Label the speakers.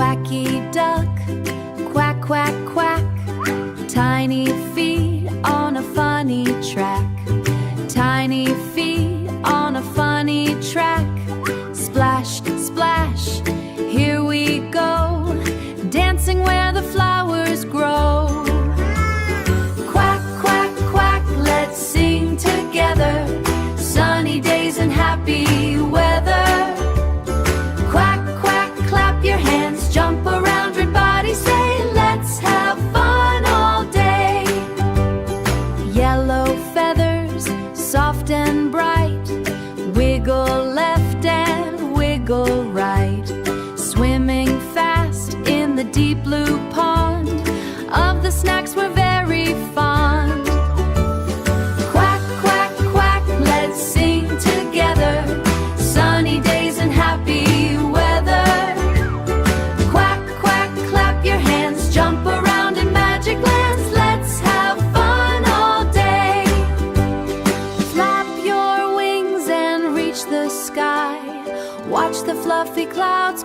Speaker 1: Quacky duck, quack, quack, quack. Tiny feet on a funny track. Tiny feet on a funny track. Splash, splash, here we go, dancing where the flowers grow. Quack, quack, quack, let's sing together. Sunny days and happy weather. Quack, quack, clap your hands, jump around, everybody say, let's have fun all day. Yellow feathers, soft and bright, wiggle left and wiggle right. Swimming fast in the deep blue pond, of the snacks we're very fond. Quack, quack, quack, let's sing together. Sunny days and happy weather. Quack, quack, clap your hands, jump around in magic lands. Let's have fun all day. Flap your wings and reach the sky. Watch the fluffy clouds